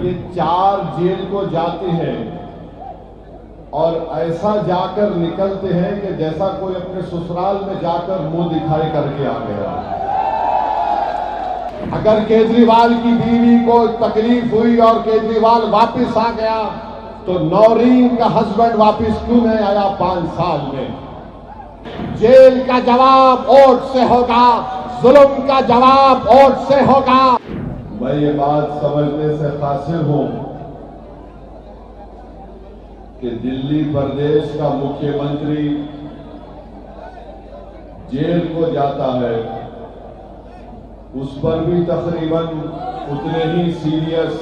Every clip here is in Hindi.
ये 4 जेल को जाते हैं और ऐसा जाकर निकलते हैं कि जैसा कोई अपने ससुराल में जाकर मुंह दिखाई करके आ गया। अगर केजरीवाल की बीवी को तकलीफ हुई और केजरीवाल वापस आ गया तो नौरीन का हस्बैंड वापस क्यों नहीं आया 5 साल में? जेल का जवाब वोट से होगा, जुल्म का जवाब वोट से होगा। मैं ये बात समझने से कासिर हूं कि दिल्ली प्रदेश का मुख्यमंत्री जेल को जाता है, उस पर भी तकरीबन उतने ही सीरियस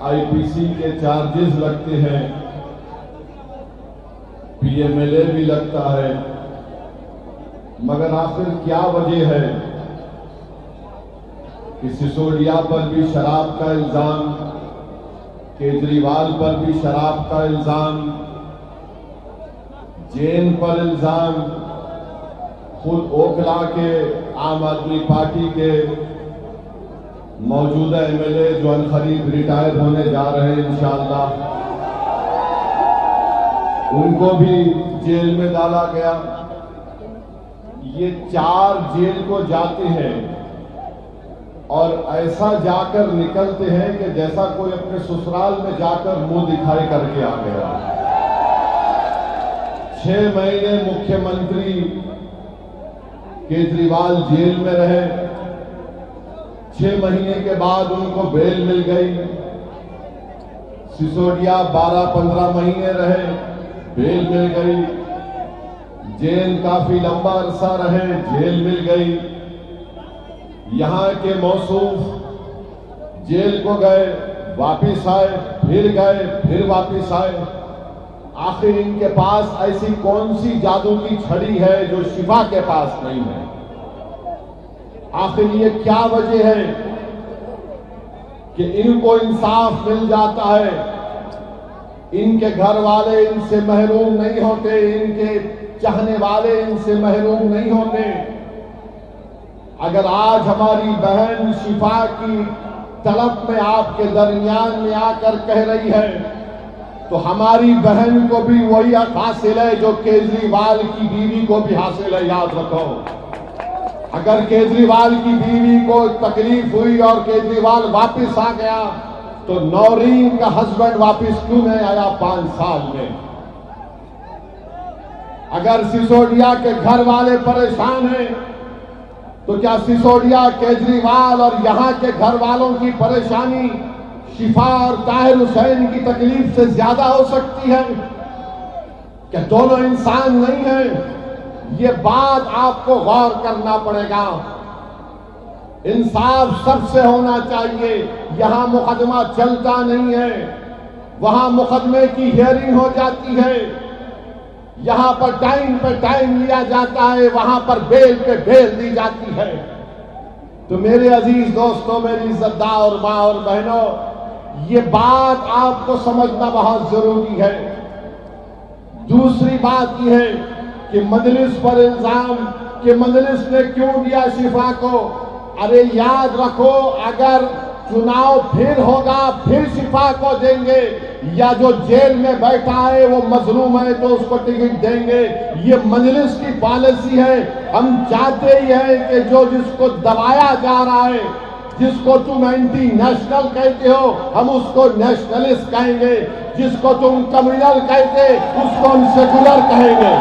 आईपीसी के चार्जेस लगते हैं, पीएमएलए भी लगता है। मगर आखिर क्या वजह है कि सिसोदिया पर भी शराब का इल्जाम, केजरीवाल पर भी शराब का इल्जाम, जैन पर इल्जाम, खुद ओखला के आम आदमी पार्टी के मौजूदा एमएलए जो अनकरीब रिटायर होने जा रहे हैं इंशाअल्लाह, उनको भी जेल में डाला गया। ये 4 जेल को जाते हैं और ऐसा जाकर निकलते हैं कि जैसा कोई अपने ससुराल में जाकर मुंह दिखाई करके आ गया। 6 महीने मुख्यमंत्री केजरीवाल जेल में रहे, 6 महीने के बाद उनको बेल मिल गई। सिसोदिया 12-15 महीने रहे, बेल मिल गई। जैन काफी लंबा अरसा रहे, जेल मिल गई। यहां के मौसूफ जेल को गए, वापिस आए, फिर गए, फिर वापिस आए। आखिर इनके पास ऐसी कौन सी जादू की छड़ी है जो शिफा के पास नहीं है? आखिर ये क्या वजह है कि इनको इंसाफ मिल जाता है, इनके घर वाले इनसे महरूम नहीं होते, इनके चाहने वाले इनसे महरूम नहीं होते? अगर आज हमारी बहन शिफा की तलब में आपके दरमियान में आकर कह रही है तो हमारी बहन को भी वही हक हासिल है जो केजरीवाल की बीवी को भी हासिल है। याद रखो, अगर केजरीवाल की बीवी को तकलीफ हुई और केजरीवाल वापस आ गया तो नौरीन का हस्बैंड वापस क्यों नहीं आया 5 साल में? अगर सिसोदिया के घर वाले परेशान हैं तो क्या सिसोदिया, केजरीवाल और यहां के घर वालों की परेशानी शिफा और ताहिर हुसैन की तकलीफ से ज्यादा हो सकती है? क्या दोनों इंसान नहीं हैं? ये बात आपको गौर करना पड़ेगा। इंसाफ सबसे होना चाहिए। यहां मुकदमा चलता नहीं है, वहां मुकदमे की हियरिंग हो जाती है। यहां पर टाइम पे टाइम लिया जाता है, वहां पर बेल पे बेल दी जाती है। तो मेरे अजीज दोस्तों, मेरी इज्जतदार मां और बहनों, ये बात आपको समझना बहुत जरूरी है। दूसरी बात यह है कि मजलिस पर इल्जाम कि मजलिस ने क्यों दिया शिफा को। अरे याद रखो, अगर चुनाव फिर होगा फिर शिफा को देंगे, या जो जेल में बैठा है वो मजलूम है तो उसको टिकट देंगे। ये मजलिस की पॉलिसी है। हम चाहते ही हैं कि जो जिसको दबाया जा रहा है, जिसको तुम एंटी नेशनल कहते हो, हम उसको नेशनलिस्ट कहेंगे। जिसको तुम कम्युनल कहते उसको हम सेकुलर कहेंगे।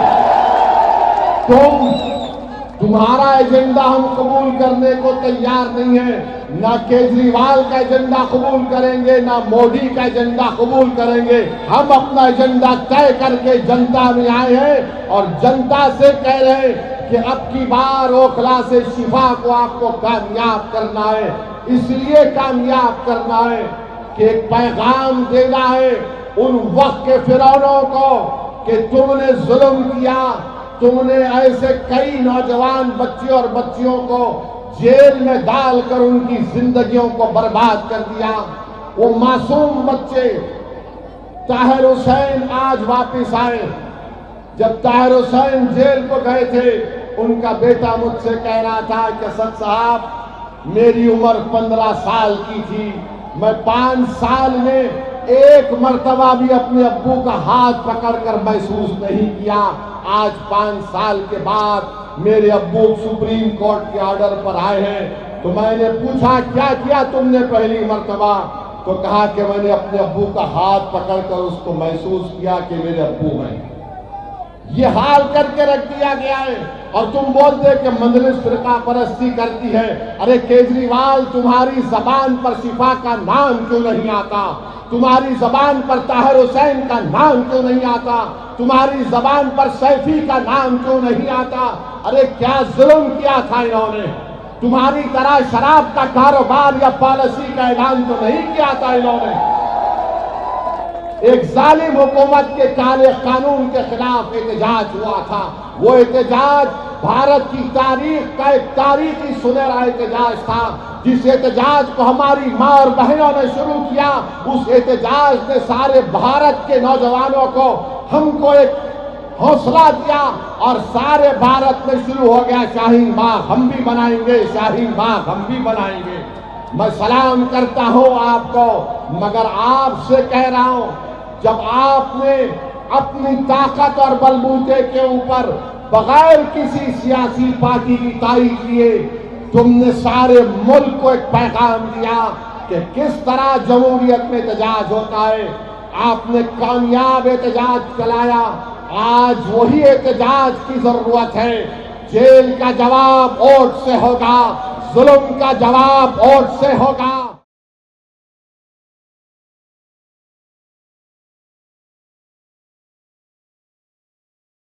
तुम्हारा एजेंडा हम कबूल करने को तैयार नहीं है। ना केजरीवाल का एजेंडा कबूल करेंगे, ना मोदी का एजेंडा कबूल करेंगे। हम अपना एजेंडा तय करके जनता में आए हैं और जनता से कह रहे हैं कि अब की बार ओखला से शिफा को आपको कामयाब करना है। इसलिए कामयाब करना है कि एक पैगाम देना है उन वक्त के फिरौनों को कि तुमने जुल्म किया, तुमने ऐसे कई नौजवान बच्चे और बच्चियों को जेल में डालकर उनकी जिंदगियों को बर्बाद कर दिया। वो मासूम बच्चे ताहिर हुसैन आज वापस आए। जब ताहिर हुसैन जेल को गए थे, उनका बेटा मुझसे कह रहा था कि सद साहब, मेरी उम्र 15 साल की थी, मैं 5 साल में एक मर्तबा भी अपने अब्बू का हाथ पकड़कर महसूस नहीं किया। आज 5 साल के बाद मेरे अब्बू सुप्रीम कोर्ट के ऑर्डर पर आए हैं, तो मैंने पूछा क्या किया तुमने पहली मर्तबा? तो कहा कि मैंने अपने अब्बू का हाथ पकड़कर उसको महसूस किया कि मेरे अब्बू हैं। ये हाल करके रख दिया गया है और तुम बोलते कि मंजलिस फिरका परस्ती करती है। अरे केजरीवाल, तुम्हारी जबान पर शिफा का नाम क्यों नहीं आता? तुम्हारी जबान पर ताहिर हुसैन का नाम क्यों नहीं आता? तुम्हारी जबान पर सैफी का नाम क्यों नहीं आता? अरे क्या जुल्म किया था इन्होंने? तुम्हारी तरह शराब का कारोबार या पॉलिसी का ऐलान तो नहीं किया था इन्होंने। एक जालिम हुकूमत के काले कानून के खिलाफ एहतजाज हुआ था। वो एहतजाज भारत की तारीख का एक तारीखी सुनहरा एहतजाज था। जिस एहतजाज को हमारी माँ और बहनों ने शुरू किया, उस एहतजाज ने सारे भारत के नौजवानों को, हमको एक हौसला दिया और सारे भारत में शुरू हो गया शाहीन बाग हम भी बनाएंगे, शाहीन बाग हम भी बनाएंगे। मैं सलाम करता हूं आपको, मगर आपसे कह रहा हूं, जब आपने अपनी ताकत और बलबूते के ऊपर बगैर किसी सियासी पार्टी की तारीफ लिए तुमने सारे मुल्क को एक पैगाम दिया कि किस तरह जमहूरियत में एहतजाज होता है। आपने कामयाब एहतजाज चलाया। आज वही एहतजाज की जरूरत है। जेल का जवाब वोट से होगा, जुल्म का जवाब वोट से होगा।